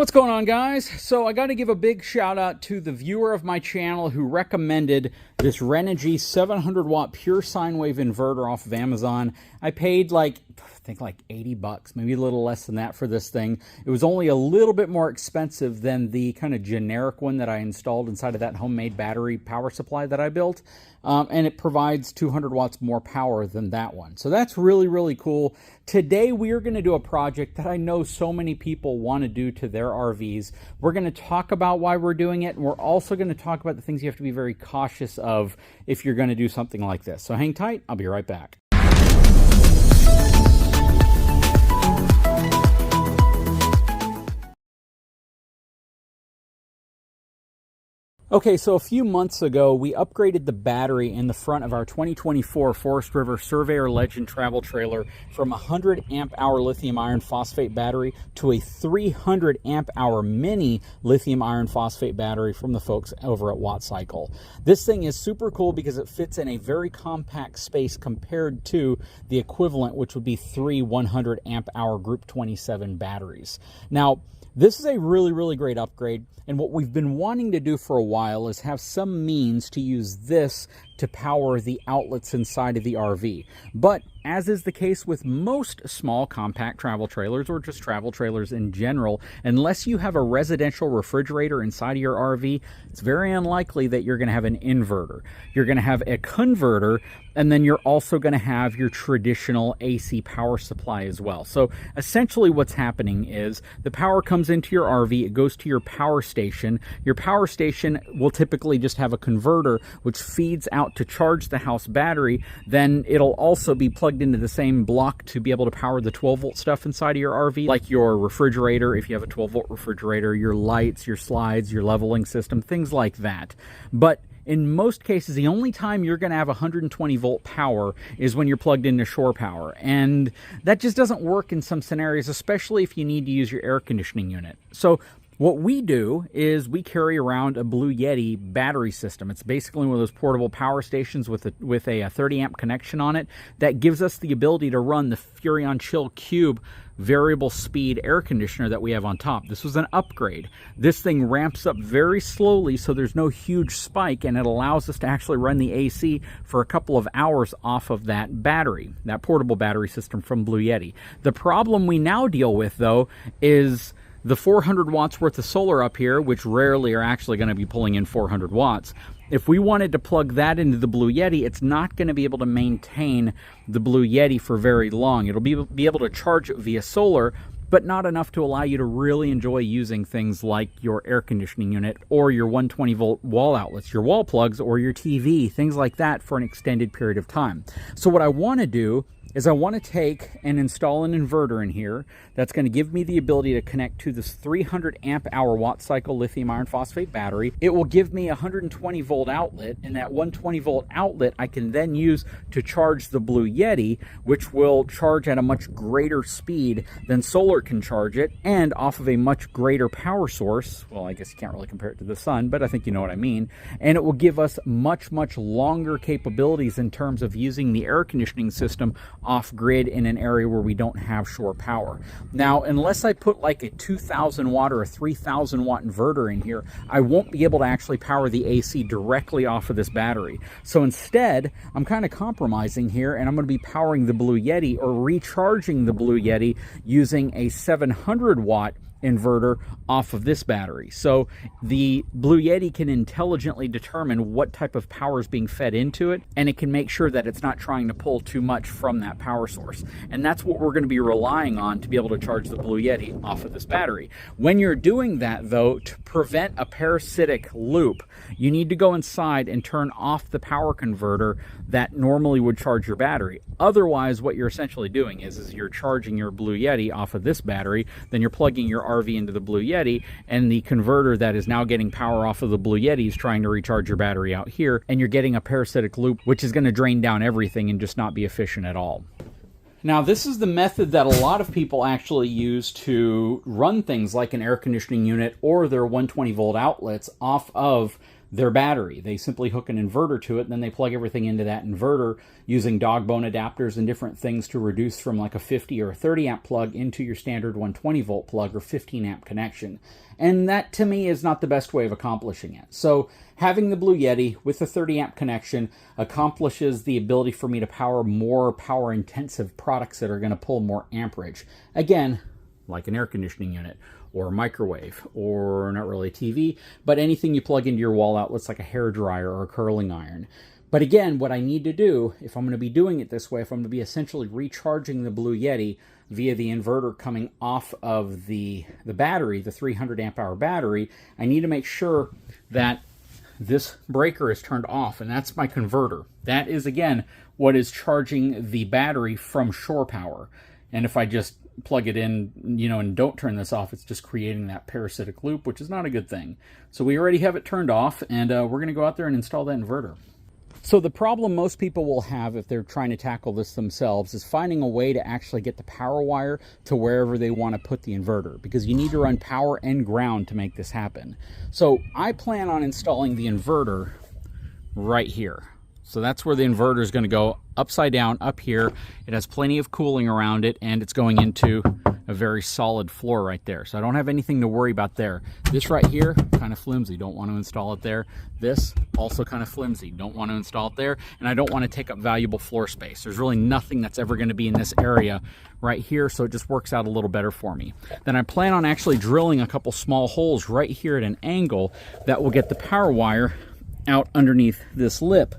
What's going on, guys? So I got to give a big shout out to the viewer of my channel who recommended this Renogy 700 watt pure sine wave inverter off of Amazon. I paid I think like 80 bucks, maybe a little less than that for this thing. It was only a little bit more expensive than the kind of generic one that I installed inside of that homemade battery power supply that I built. And it provides 200 watts more power than that one. So that's really, really cool. Today, we are going to do a project that I know so many people want to do to their RVs. We're going to talk about why we're doing it, and we're also going to talk about the things you have to be very cautious of if you're going to do something like this. So hang tight. I'll be right back. Okay, so a few months ago, we upgraded the battery in the front of our 2024 Forest River Surveyor Legend travel trailer from a 100 amp hour lithium iron phosphate battery to a 300 amp hour mini lithium iron phosphate battery from the folks over at Wattcycle. This thing is super cool because it fits in a very compact space compared to the equivalent, which would be 3 100 amp hour Group 27 batteries. Now, this is a really, really great upgrade, and what we've been wanting to do for a while is have some means to use this to power the outlets inside of the RV. But as is the case with most small compact travel trailers or just travel trailers in general, unless you have a residential refrigerator inside of your RV, it's very unlikely that you're going to have an inverter. You're going to have a converter, and then you're also going to have your traditional AC power supply as well. So essentially what's happening is the power comes into your RV, it goes to your power station. Your power station will typically just have a converter which feeds out to charge the house battery. Then it'll also be plugged into the same block to be able to power the 12 volt stuff inside of your RV, like your refrigerator, if you have a 12 volt refrigerator, your lights, your slides, your leveling system, things like that. But in most cases, the only time you're going to have 120 volt power is when you're plugged into shore power. And that just doesn't work in some scenarios, especially if you need to use your air conditioning unit. So what we do is we carry around a Blue Yeti battery system. It's basically one of those portable power stations with a 30 amp connection on it that gives us the ability to run the Furrion Chill Cube variable speed air conditioner that we have on top. This was an upgrade. This thing ramps up very slowly, so there's no huge spike, and it allows us to actually run the AC for a couple of hours off of that battery, that portable battery system from Blue Yeti. The problem we now deal with, though, is the 400 watts worth of solar up here, which rarely are actually going to be pulling in 400 watts. If we wanted to plug that into the Blue Yeti, it's not going to be able to maintain the Blue Yeti for very long. It'll be able to charge it via solar, but not enough to allow you to really enjoy using things like your air conditioning unit or your 120 volt wall outlets, your wall plugs, or your TV, things like that for an extended period of time. So what I want to do is I want to take and install an inverter in here that's going to give me the ability to connect to this 300 amp hour Wattcycle lithium iron phosphate battery. It will give me a 120 volt outlet, and that 120 volt outlet I can then use to charge the Blue Yeti, which will charge at a much greater speed than solar can charge it, and off of a much greater power source. Well, I guess you can't really compare it to the sun, but I think you know what I mean. And it will give us much, much longer capabilities in terms of using the air conditioning system off grid in an area where we don't have shore power. Now, unless I put like a 2,000 watt or a 3,000 watt inverter in here, I won't be able to actually power the AC directly off of this battery. So instead, I'm kind of compromising here, and I'm going to be powering the Blue Yeti or recharging the Blue Yeti using a 700 watt inverter off of this battery. So the Blue Yeti can intelligently determine what type of power is being fed into it, and it can make sure that it's not trying to pull too much from that power source. And that's what we're going to be relying on to be able to charge the Blue Yeti off of this battery. When you're doing that, though, to prevent a parasitic loop, you need to go inside and turn off the power converter that normally would charge your battery. Otherwise, what you're essentially doing is you're charging your Blue Yeti off of this battery, then you're plugging your RV into the Blue Yeti, and the converter that is now getting power off of the Blue Yeti is trying to recharge your battery out here, and you're getting a parasitic loop, which is going to drain down everything and just not be efficient at all. Now, this is the method that a lot of people actually use to run things like an air conditioning unit or their 120 volt outlets off of their battery. They simply hook an inverter to it, and then they plug everything into that inverter using dog bone adapters and different things to reduce from like a 50 or a 30 amp plug into your standard 120 volt plug or 15 amp connection. And that to me is not the best way of accomplishing it. So having the Blue Yeti with a 30 amp connection accomplishes the ability for me to power more power intensive products that are going to pull more amperage. Again, like an air conditioning unit or a microwave, or not really a TV, but anything you plug into your wall outlets like a hair dryer or a curling iron. But again, what I need to do, if I'm going to be doing it this way, if I'm going to be essentially recharging the Blue Yeti via the inverter coming off of the battery, the 300 amp hour battery, I need to make sure that this breaker is turned off, and that's my converter. That is, again, what is charging the battery from shore power. And if I just plug it in, and don't turn this off, it's just creating that parasitic loop, which is not a good thing. So we already have it turned off, and we're going to go out there and install that inverter. So the problem most people will have if they're trying to tackle this themselves is finding a way to actually get the power wire to wherever they want to put the inverter, because you need to run power and ground to make this happen. So I plan on installing the inverter right here. So that's where the inverter is going to go, upside down up here. It has plenty of cooling around it, and it's going into a very solid floor right there. So I don't have anything to worry about there. This right here, kind of flimsy. Don't want to install it there. This, also kind of flimsy. Don't want to install it there. And I don't want to take up valuable floor space. There's really nothing that's ever going to be in this area right here, so it just works out a little better for me. Then I plan on actually drilling a couple small holes right here at an angle that will get the power wire out underneath this lip,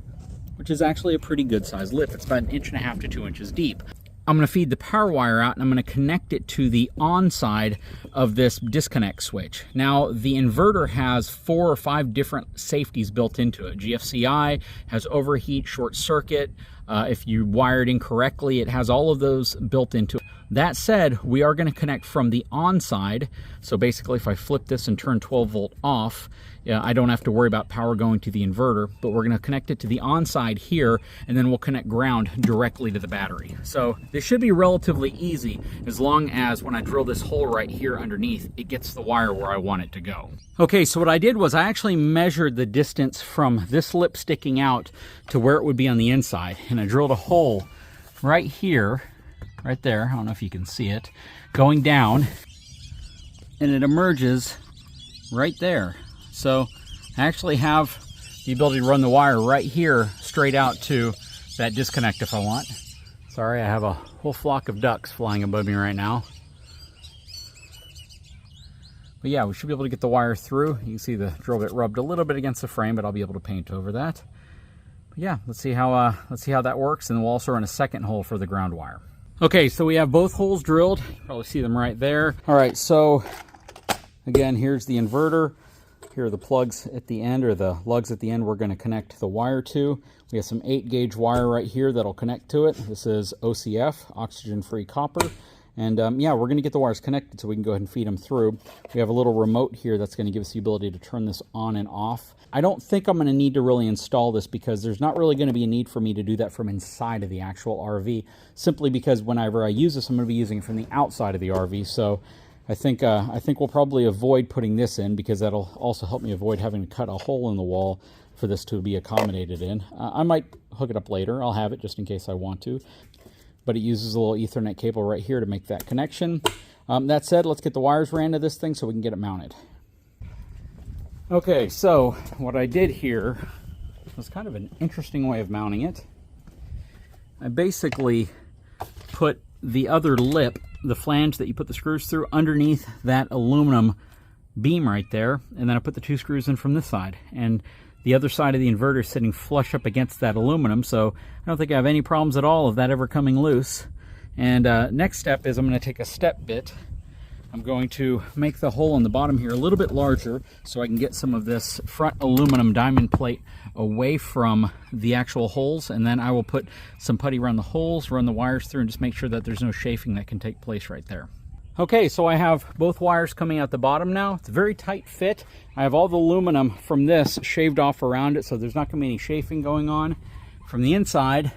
which is actually a pretty good sized lip. It's about 1.5 inches to 2 inches deep. I'm going to feed the power wire out, and I'm going to connect it to the on side of this disconnect switch. Now, the inverter has 4 or 5 different safeties built into it. GFCI, has overheat, short circuit. If you wire it incorrectly, it has all of those built into it. That said, we are going to connect from the on side. So basically, if I flip this and turn 12 volt off, I don't have to worry about power going to the inverter, but we're going to connect it to the on side here, and then we'll connect ground directly to the battery. So this should be relatively easy, as long as when I drill this hole right here underneath, it gets the wire where I want it to go. Okay, so what I did was I actually measured the distance from this lip sticking out to where it would be on the inside, and I drilled a hole right here, right there, I don't know if you can see it, going down, and it emerges right there. So I actually have the ability to run the wire right here straight out to that disconnect if I want. Sorry, I have a whole flock of ducks flying above me right now. But yeah, we should be able to get the wire through. You can see the drill bit rubbed a little bit against the frame, but I'll be able to paint over that. But yeah, let's see how that works, and we'll also run a second hole for the ground wire. Okay, so we have both holes drilled. You can probably see them right there. All right, so again, here's the inverter. Here are the plugs at the end, or the lugs at the end we're going to connect the wire to. We have some 8-gauge wire right here that'll connect to it. This is OCF, oxygen-free copper. And yeah, we're going to get the wires connected so we can go ahead and feed them through. We have a little remote here that's going to give us the ability to turn this on and off. I don't think I'm going to need to really install this, because there's not really going to be a need for me to do that from inside of the actual RV, simply because whenever I use this, I'm going to be using it from the outside of the RV. So I think we'll probably avoid putting this in, because that'll also help me avoid having to cut a hole in the wall for this to be accommodated in. I might hook it up later. I'll have it just in case I want to. But it uses a little Ethernet cable right here to make that connection. That said, let's get the wires ran to this thing so we can get it mounted. Okay, so what I did here was kind of an interesting way of mounting it. I basically put the other lip, the flange that you put the screws through, underneath that aluminum beam right there, and then I put the 2 screws in from this side. And the other side of the inverter is sitting flush up against that aluminum, so I don't think I have any problems at all of that ever coming loose. And next step is I'm going to take a step bit. I'm going to make the hole in the bottom here a little bit larger so I can get some of this front aluminum diamond plate away from the actual holes, and then I will put some putty around the holes, run the wires through, and just make sure that there's no chafing that can take place right there. Okay, so I have both wires coming out the bottom now. It's a very tight fit. I have all the aluminum from this shaved off around it, so there's not going to be any chafing going on. From the inside,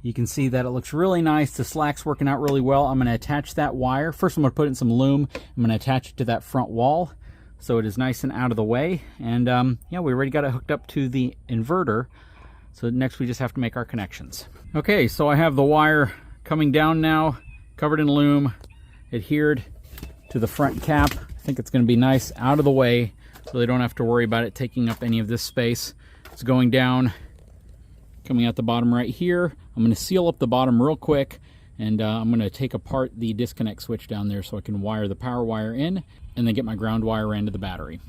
you can see that it looks really nice. The slack's working out really well. I'm going to attach that wire. First, I'm going to put in some loom. I'm going to attach it to that front wall. so it is nice and out of the way. And yeah, we already got it hooked up to the inverter. So next we just have to make our connections. Okay, so I have the wire coming down now, covered in loom, adhered to the front cap. I think it's going to be nice out of the way so they don't have to worry about it taking up any of this space. It's going down, coming out the bottom right here. I'm going to seal up the bottom real quick, and I'm going to take apart the disconnect switch down there so I can wire the power wire in and then get my ground wire into the battery.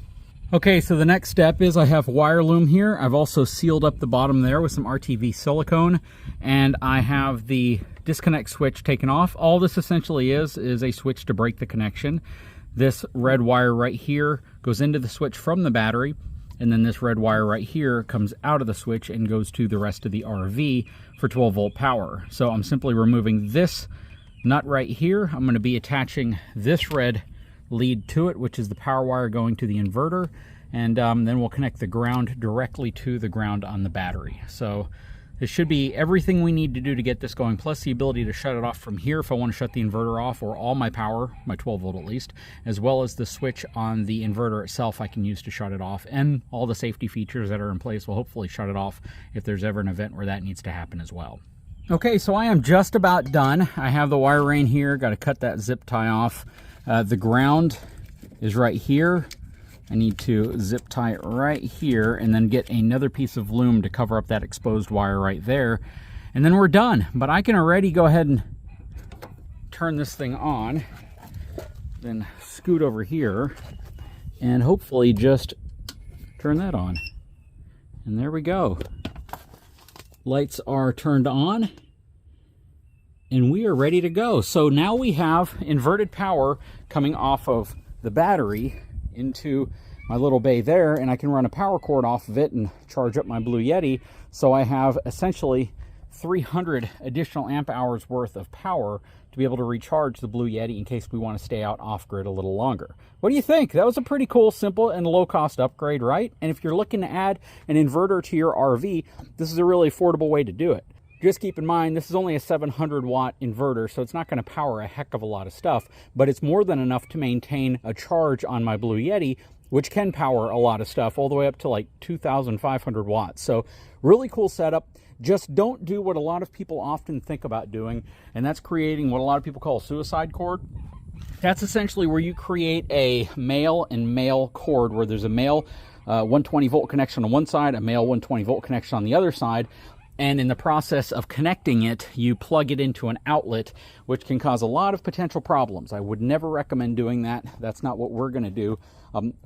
Okay, so the next step is I have wire loom here. I've also sealed up the bottom there with some RTV silicone, and I have the disconnect switch taken off. All this essentially is a switch to break the connection. This red wire right here goes into the switch from the battery, and then this red wire right here comes out of the switch and goes to the rest of the RV for 12 volt power. So I'm simply removing this nut right here. I'm going to be attaching this red lead to it, which is the power wire going to the inverter, and then we'll connect the ground directly to the ground on the battery. So this should be everything we need to do to get this going, plus the ability to shut it off from here if I want to shut the inverter off, or all my power, my 12 volt at least, as well as the switch on the inverter itself I can use to shut it off, and all the safety features that are in place will hopefully shut it off if there's ever an event where that needs to happen as well. Okay, so I am just about done. I have the wire rein here, got to cut that zip tie off. The ground is right here. I need to zip tie it right here and then get another piece of loom to cover up that exposed wire right there. And then we're done. But I can already go ahead and turn this thing on, then scoot over here and hopefully just turn that on. And there we go. Lights are turned on, and we are ready to go. So now we have inverted power coming off of the battery into my little bay there, and I can run a power cord off of it and charge up my Blue Yeti. So I have essentially 300 additional amp hours worth of power to be able to recharge the Blue Yeti in case we want to stay out off-grid a little longer. What do you think? That was a pretty cool, simple, and low-cost upgrade, right? And if you're looking to add an inverter to your RV, this is a really affordable way to do it. Just keep in mind, this is only a 700 watt inverter, so it's not going to power a heck of a lot of stuff, but it's more than enough to maintain a charge on my Blue Yeti, which can power a lot of stuff, all the way up to like 2,500 watts. So really cool setup. Just don't do what a lot of people often think about doing, and that's creating what a lot of people call a suicide cord. That's essentially where you create a male and male cord, where there's a male 120 volt connection on one side, a male 120 volt connection on the other side. And in the process of connecting it, you plug it into an outlet, which can cause a lot of potential problems. I would never recommend doing that. That's not what we're going to do.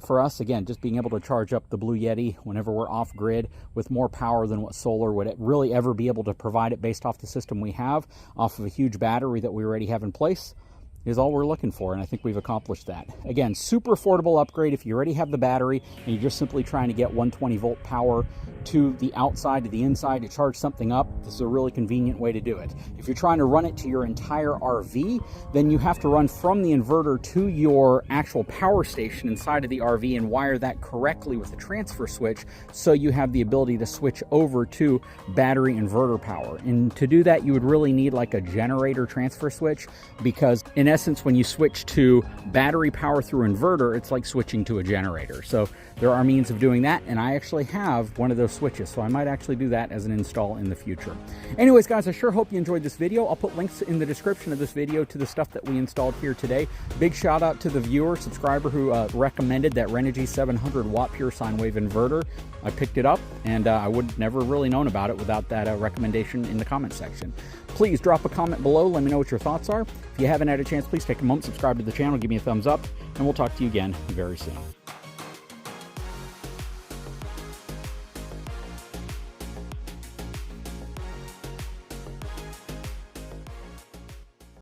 For us, again, just being able to charge up the Blue Yeti whenever we're off grid with more power than what solar would really ever be able to provide it based off the system we have, off of a huge battery that we already have in place, is all we're looking for, and I think we've accomplished that. Again, super affordable upgrade if you already have the battery and you're just simply trying to get 120 volt power to the outside, to the inside, to charge something up. This is a really convenient way to do it. If you're trying to run it to your entire RV, then you have to run from the inverter to your actual power station inside of the RV and wire that correctly with a transfer switch, so you have the ability to switch over to battery inverter power. And to do that, you would really need like a generator transfer switch, because in essence, when you switch to battery power through inverter, it's like switching to a generator. So there are means of doing that, and I actually have one of those switches, so I might actually do that as an install in the future. Anyways, guys, I sure hope you enjoyed this video. I'll put links in the description of this video to the stuff that we installed here today. Big shout out to the viewer, subscriber, who recommended that Renogy 700 watt pure sine wave inverter. I picked it up, and I would never really known about it without that recommendation in the comment section. Please drop a comment below. Let me know what your thoughts are. If you haven't had a chance, please take a moment, subscribe to the channel, give me a thumbs up, and we'll talk to you again very soon.